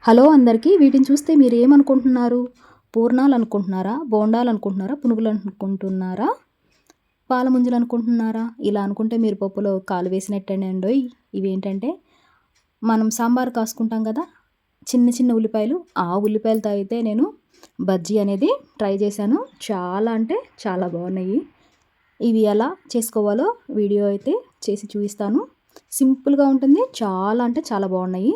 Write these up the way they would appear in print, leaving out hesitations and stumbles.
Hello అందరికీ. వీటిని చూస్తే మీరు ఏమనుకుంటున్నారు? పూర్ణాలు అనుకుంటున్నారా? బోండాలు అనుకుంటున్నారా? పునుగులు అనుకుంటున్నారా? పాలముంజలు అనుకుంటున్నారా? ఇలా అనుకుంటే మీరు పప్పులో కాలు వేసినట్టేనండోయ్. ఇవేంటంటే మనం సాంబార్ కాసుకుంటాం కదా, చిన్న చిన్న ఉల్లిపాయలు, ఆ ఉల్లిపాయలతో అయితే నేను బజ్జీ అనేది ట్రై చేశాను. చాలా అంటే చాలా బాగున్నాయి. ఇవి ఎలా చేసుకోవాలో వీడియో అయితే చేసి చూపిస్తాను. సింపుల్గా ఉంటుంది. చాలా అంటే చాలా బాగున్నాయి.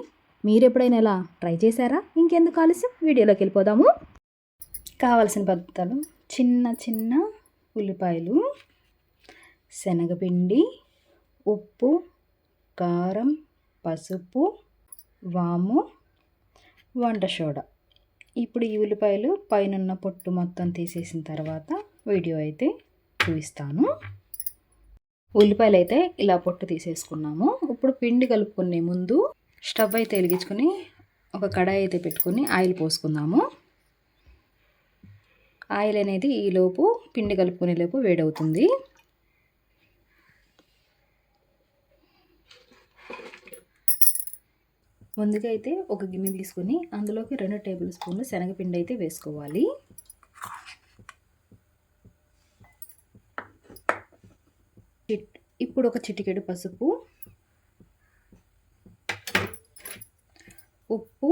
మీరు ఎప్పుడైనా ఇలా ట్రై చేశారా? ఇంకెందుకు ఆలస్యం, వీడియోలోకి వెళ్ళిపోదాము. కావాల్సిన పదార్థాలు: చిన్న చిన్న ఉల్లిపాయలు, శనగపిండి, ఉప్పు, కారం, పసుపు, వాము, వంట సోడా. ఇప్పుడు ఈ ఉల్లిపాయలు పైనున్న పొట్టు మొత్తం తీసేసిన తర్వాత వీడియో అయితే చూపిస్తాను. ఉల్లిపాయలు అయితే ఇలా పొట్టు తీసేసుకున్నాము. ఇప్పుడు పిండి కలుపుకునే ముందు స్టవ్ అయితే వెలిగించుకొని ఒక కడాయి అయితే పెట్టుకొని ఆయిల్ పోసుకుందాము. ఆయిల్ అనేది ఈలోపు పిండి కలుపుకునే లోపు వేడవుతుంది. ముందుగా అయితే ఒక గిన్నె తీసుకొని అందులోకి 2 టేబుల్ స్పూన్లు శనగపిండి అయితే వేసుకోవాలి. ఇప్పుడు ఒక చిటికెడు పసుపు, ఉప్పు,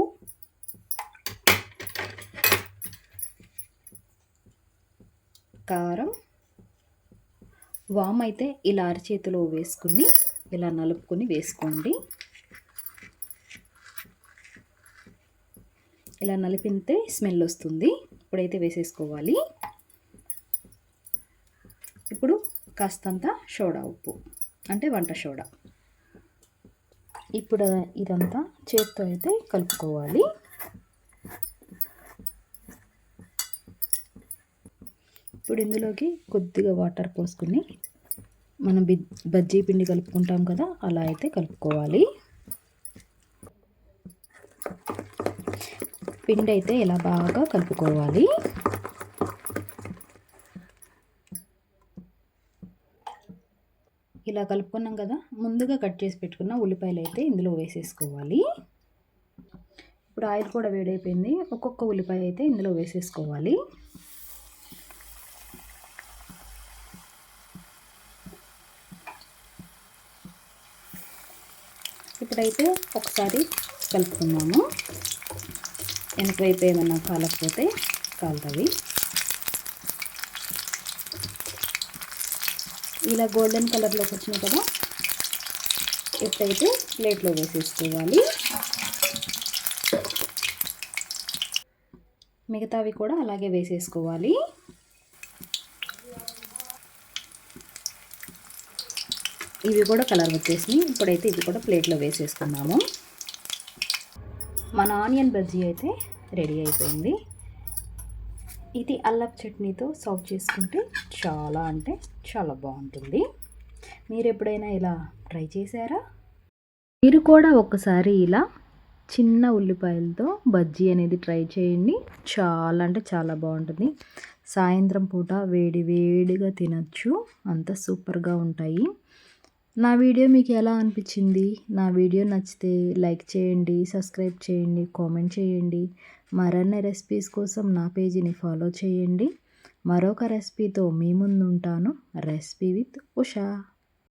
కారం, వామ్ అయితే ఇలా అరచేతిలో వేసుకుని ఇలా నలుపుకొని వేసుకోండి. ఇలా నలిపితే స్మెల్ వస్తుంది. ఇప్పుడైతే వేసేసుకోవాలి. ఇప్పుడు కాస్తంత సోడా ఉప్పు అంటే వంట సోడా. ఇప్పుడు ఇదంతా చేత్తో అయితే కలుపుకోవాలి. ఇప్పుడు ఇందులోకి కొద్దిగా వాటర్ పోసుకుని మనం బజ్జీ పిండి కలుపుకుంటాం కదా, అలా అయితే కలుపుకోవాలి. పిండి అయితే ఇలా బాగా కలుపుకోవాలి. ఇలా కలుపుకున్నాం కదా, ముందుగా కట్ చేసి పెట్టుకున్న ఉల్లిపాయలు అయితే ఇందులో వేసేసుకోవాలి. ఇప్పుడు ఆయిల్ కూడా వేడైపోయింది. ఒక్కొక్క ఉల్లిపాయ అయితే ఇందులో వేసేసుకోవాలి. ఇప్పుడైతే ఒకసారి కలుపుకున్నాము. వెనక వైపు ఏమన్నా కాలకపోతే కాలుతుంది. ఇలా గోల్డెన్ కలర్లోకి వచ్చినాయి కదా, ఎప్పుడైతే ప్లేట్లో వేసేసుకోవాలి. మిగతావి కూడా అలాగే వేసేసుకోవాలి. ఇవి కూడా కలర్ వచ్చేసినాయి. ఇప్పుడైతే ఇవి కూడా ప్లేట్లో వేసేసుకున్నాము. మన ఆనియన్ బజ్జీ అయితే రెడీ అయిపోయింది. ఇది అల్లపు చట్నీతో సర్వ్ చేసుకుంటే చాలా అంటే చాలా బాగుంటుంది. మీరు ఎప్పుడైనా ఇలా ట్రై చేశారా? మీరు కూడా ఒకసారి ఇలా చిన్న ఉల్లిపాయలతో బజ్జీ అనేది ట్రై చేయండి. చాలా అంటే చాలా బాగుంటుంది. సాయంత్రం పూట వేడి వేడిగా తినచ్చు. అంత సూపర్గా ఉంటాయి. నా వీడియో మీకు ఎలా అనిపించింది? నా వీడియో నచ్చితే లైక్ చేయండి, సబ్స్క్రైబ్ చేయండి, కామెంట్ చేయండి. మరిన్ని రెసిపీస్ కోసం నా పేజీని ఫాలో చేయండి. మరొక రెసిపీతో మీ ముందు ఉంటాను. Recipe with Usha.